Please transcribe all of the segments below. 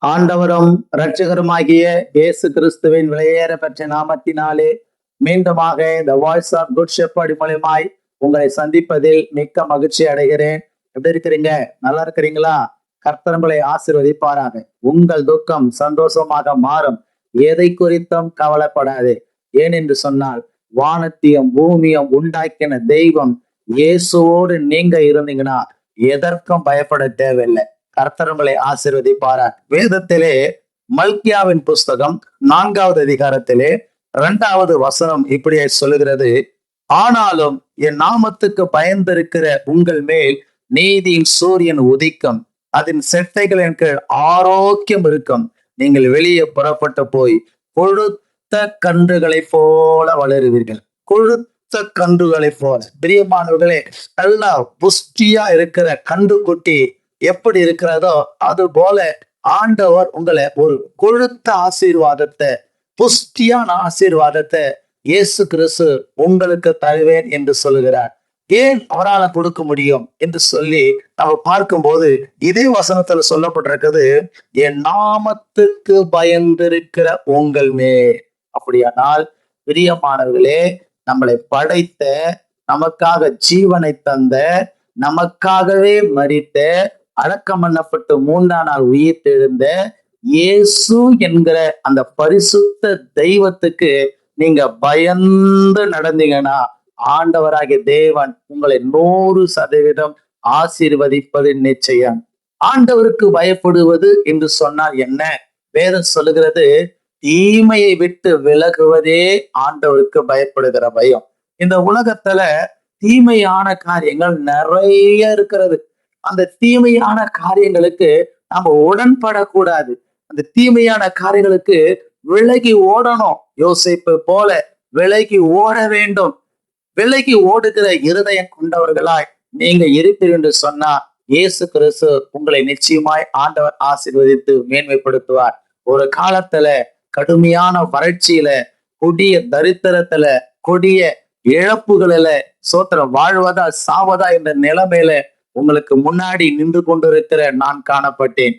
ஆண்டவரும் இரட்சகருமாகிய இயேசு கிறிஸ்துவின் விலையேற பெற்ற நாமத்தினாலே மீண்டுமாக இந்த வாய்ஸ் ஆஃப் குட் ஷெப்பர்ட் மூலமாய் உங்களை சந்திப்பதில் மிக்க மகிழ்ச்சி அடைகிறேன். எப்படி இருக்கிறீங்க? நல்லா இருக்கிறீங்களா? கர்த்தர் உங்களை ஆசீர்வதிப்பாராக. உங்கள் துக்கம் சந்தோஷமாக மாறும். எதை குறித்தும் கவலைப்படாதே. ஏனென்று சொன்னால் வானத்தையும் பூமியும் உண்டாக்கின தெய்வம் இயேசுவோடு நீங்க இருந்தீங்கன்னா எதற்கும் பயப்பட தேவையில்லை. கர்த்தர் உங்களை ஆசீர்வதிப்பாரார். வேதத்திலே மல்கியாவின் புஸ்தகம் 4வது அதிகாரத்திலே 2வது வசனம் இப்படியே சொல்லுகிறது, ஆனாலும் என் நாமத்துக்கு பயந்திருக்கிற உங்கள் மேல் நீதியின் சூரியன் உதிக்கும், அதன் செட்டைகளின் கீழ் ஆரோக்கியம் இருக்கும். நீங்கள் வெளியே புறப்பட்டு போய் கொழுத்த கன்றுகளை போல வளருவீர்கள். கொழுத்த கன்றுகளை போல. பிரியமானவர்களே, நல்லா புஷ்டியா இருக்கிற கன்று குட்டி எப்படி இருக்கிறதோ அது போல ஆண்டவர் உங்களை ஒரு கொழுத்த ஆசீர்வாதத்தை, புஷ்டியான ஆசீர்வாதத்தை இயேசு கிறிஸ்து உங்களுக்கு தருவேன் என்று சொல்லுகிறார். ஏன் அவரால் கொடுக்க முடியும் என்று சொல்லி நம்ம பார்க்கும்போது இதே வசனத்துல சொல்லப்பட்டிருக்கிறது, என் நாமத்துக்கு பயந்திருக்கிற உங்கள் மேல். அப்படியானால் பிரியமானவர்களே, நம்மளை படைத்த, நமக்காக ஜீவனை தந்த, நமக்காகவே மரித்த, அடக்கம் பண்ணப்பட்டு 3ஆம் நாள் உயிர் தெழுந்த இயேசு என்கிற அந்த பரிசுத்த தெய்வத்துக்கு நீங்க பயந்து நடந்தீங்கன்னா ஆண்டவராகிய தேவன் உங்களை 100% ஆசீர்வதிப்பது நிச்சயம். ஆண்டவருக்கு பயப்படுவது என்று சொன்னால் என்ன? வேதம் சொல்லுகிறது, தீமையை விட்டு விலகுவதே ஆண்டவருக்கு பயப்படுகிற பயம். இந்த உலகத்துல தீமையான காரியங்கள் நிறைய இருக்கிறது. அந்த தீமையான காரியங்களுக்கு நாம உடன்படக்கூடாது. அந்த தீமையான காரியங்களுக்கு விலகி ஓடணும். யோசேப்பு போல விலகி ஓட வேண்டும். விலகி ஓடுகிற இருதயம் கொண்டவர்களாய் நீங்க இருப்பீர்கள் என்று சொன்னா இயேசு கிறிஸ்து உங்களை நிச்சயமாய் ஆண்டவர் ஆசீர்வதித்து மேன்மைப்படுத்துவார். ஒரு காலத்துல கடுமையான வறட்சியில, கொடிய தரித்திரத்துல, கொடிய இழப்புகளில, சோத்திரம் வாழ்வதா சாவதா என்ற நிலைமையில உங்களுக்கு முன்னாடி நின்று கொண்டிருக்கிற நான் காணப்பட்டேன்.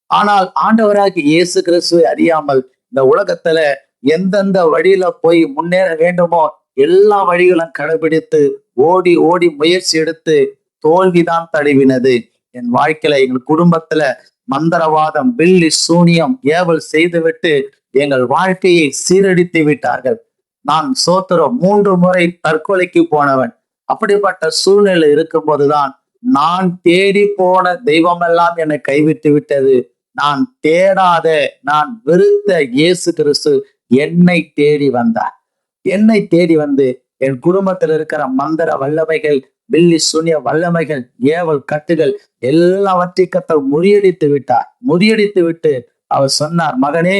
ஆனால் ஆண்டவராகிய இயேசு கிறிஸ்துவை அறியாமல் இந்த உலகத்துல எந்தெந்த வழியில போய் முன்னேற வேண்டுமோ எல்லா வழிகளும் கடைபிடித்து ஓடி ஓடி முயற்சி எடுத்து தோல்விதான் தழுவினது. என் வாழ்க்கையில, எங்கள் குடும்பத்துல மந்திரவாதம், பில்லி சூனியம், ஏவல் செய்துவிட்டு எங்கள் வாழ்க்கையை சீரடித்து விட்டார்கள். நான் சோத்திரம் 3 முறை தற்கொலைக்கு போனவன். அப்படிப்பட்ட சூழ்நிலை இருக்கும் போதுதான் நான் தேடி போன தெய்வமெல்லாம் என்னை கைவிட்டு விட்டது. நான் தேடாத, நான் வெறுத்த இயேசு கிறிஸ்து என்னை தேடி வந்தார். என்னை தேடி வந்து என் குடும்பத்தில் இருக்கிற மந்திர வல்லமைகள், பில்லி சூனிய வல்லமைகள், ஏவல் கட்டுகள் எல்லாவற்றையும் கர்த்தர் முறியடித்து விட்டார். முறியடித்து விட்டு அவர் சொன்னார், மகனே,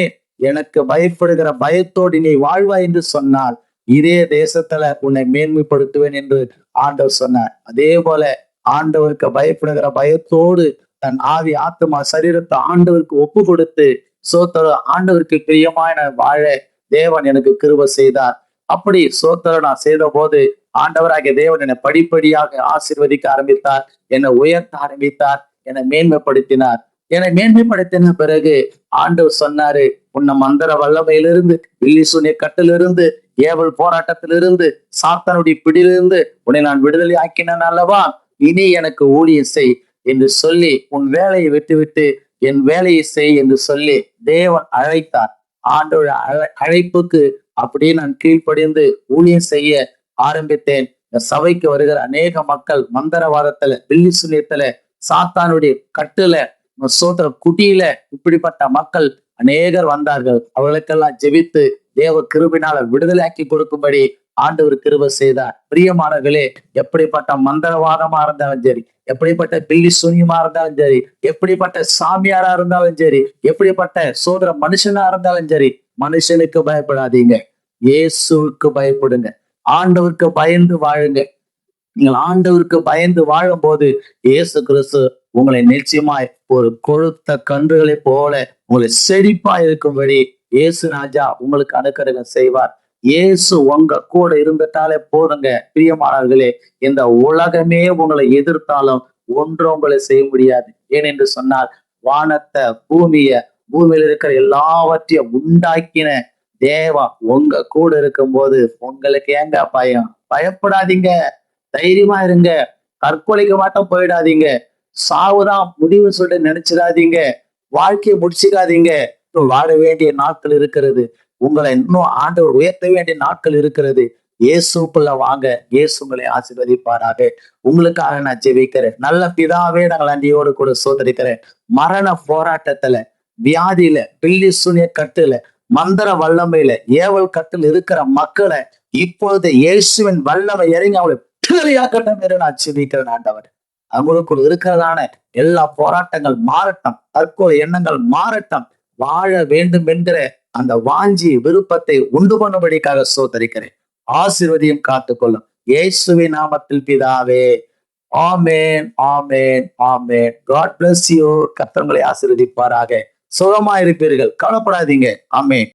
எனக்கு பயப்படுகிற பயத்தோடு நீ வாழ்வாய் என்று சொன்னால் இதே தேசத்துல உன்னை மேன்மைப்படுத்துவேன் என்று ஆண்டவர் சொன்னார். அதே போல ஆண்டவருக்கு பயப்படுகிற பயத்தோடு தன் ஆவி, ஆத்மா, சரீரத்தை ஆண்டவருக்கு ஒப்பு கொடுத்து சோத்திர ஆண்டவருக்கு பிரியமான வாழ தேவன் எனக்கு கிருபை செய்தார். அப்படி சோத்திர நான் செய்த போது ஆண்டவராகிய தேவன் என்னை படிப்படியாக ஆசீர்வதிக்க ஆரம்பித்தார். என்னை உயர்த்த ஆரம்பித்தார். என்னை மேன்மைப்படுத்தினார். என்னை மேன்மைப்படுத்தின பிறகு ஆண்டவர் சொன்னாரு, உன்னை மந்திர வல்லமையிலிருந்து, வில்லி சூனிய கட்டிலிருந்து, ஏவல் போராட்டத்திலிருந்து, சாத்தானுடைய பிடியிலிருந்து உன்னை நான் விடுதலை ஆக்கினேன் அல்லவா, இனி எனக்கு ஊழியம் செய் என்று சொல்லி உன் வேலையை விட்டுவிட்டு என் வேலையை செய் என்று சொல்லி தேவன் அழைத்தார். ஆண்டோட அழைப்புக்கு அப்படியே நான் கீழ்ப்படிந்து ஊழியம் செய்ய ஆரம்பித்தேன். இந்த சபைக்கு வருகிற அநேக மக்கள் மந்திரவாதத்துல, பில்லி சூனியத்துல, சாத்தானுடைய கட்டுல, சோத்திர குட்டியில இப்படிப்பட்ட மக்கள் அநேகர் வந்தார்கள். அவர்களுக்கெல்லாம் ஜெபித்து தேவ கிருபினால விடுதலையாக்கி கொடுக்கும்படி ஆண்டவர் கிருபை செய்தார். பிரியமானவர்களே, எப்படிப்பட்ட மந்திரவாதமா இருந்தாலும் சரி, எப்படிப்பட்ட பில்லி சூனியமா இருந்தாலும் சரி, எப்படிப்பட்ட சாமியாரா இருந்தாலும் சரி, எப்படிப்பட்ட சோதர மனுஷனா இருந்தாலும் சரி, மனுஷனுக்கு பயப்படாதீங்க, இயேசுவுக்கு பயப்படுங்க. ஆண்டவருக்கு பயந்து வாழுங்க. நீங்கள் ஆண்டவருக்கு பயந்து வாழும் போது இயேசு கிறிஸ்து உங்களை நிச்சயமாய் ஒரு கொழுத்த கன்றுகளை போல உங்களை செழிப்பா இருக்கும்படி இயேசு ராஜா உங்களுக்கு அனுக்கிரகம் செய்வார். இயேசு உங்க கூட இருந்துட்டாலே போதுங்க. பிரியமானவர்களே, இந்த உலகமே உங்களை எதிர்த்தாலும் ஒன்றும் உங்களை செய்ய முடியாது. ஏனென்று சொன்னால் வானத்தை, பூமிய, பூமியில் இருக்கிற எல்லாவற்றையும் உண்டாக்கின தேவா உங்க கூட இருக்கும்போது உங்களுக்கு ஏங்க பயம்? பயப்படாதீங்க, தைரியமா இருங்க. தற்கொலைக்கு மட்டும் போயிடாதீங்க. சாவுதான் முடிவு சொல்லிட்டு நினைச்சிடாதீங்க. வாழ்க்கையை முடிச்சுக்காதீங்க. இன்னும் வாழ வேண்டிய நாட்கள் இருக்கிறது. உங்களை இன்னும் ஆண்டவர் உயர்த்த வேண்டிய நாட்கள் இருக்கிறது. இயேசுக்குள்ள வாங்க. இயேசு உங்களை ஆசீர்வதிப்பாராக. உங்களுக்காக நான் ஜெபிக்கிறேன். நல்ல பிதாவே, நாங்கள் நன்றியோடு கூட சோதரிக்கிறேன். மரண போராட்டத்துல, வியாதியில, பில்லி சூனிய கட்டுல, மந்திர வல்லமையில, ஏவல் கட்டில் இருக்கிற மக்களை இப்பொழுது இயேசுவின் வல்லமை இறங்கி அவளை விடுதலையாக்கட்டும் என்று நான் ஜெபிக்கிறேன் ஆண்டவர். அவங்களுக்குள் இருக்கிறதான எல்லா போராட்டங்கள் மாறட்டும், தற்கொலை எண்ணங்கள் மாறட்டும். வாழ வேண்டும் என்கிற அந்த வாஞ்சி விருப்பத்தை உண்டு பண்ணும்படிக்காக சோதரிக்கிறேன். ஆசீர்வதியும் காத்துக்கொள்ளும் இயேசுவின் நாமத்தில் பிதாவே. ஆமேன், ஆமேன், ஆமேன். God bless you. கர்த்தர் உங்களை ஆசீர்வதிப்பாராக. சுகமா இருப்பீர்கள், கவலைப்படாதீங்க. ஆமேன்.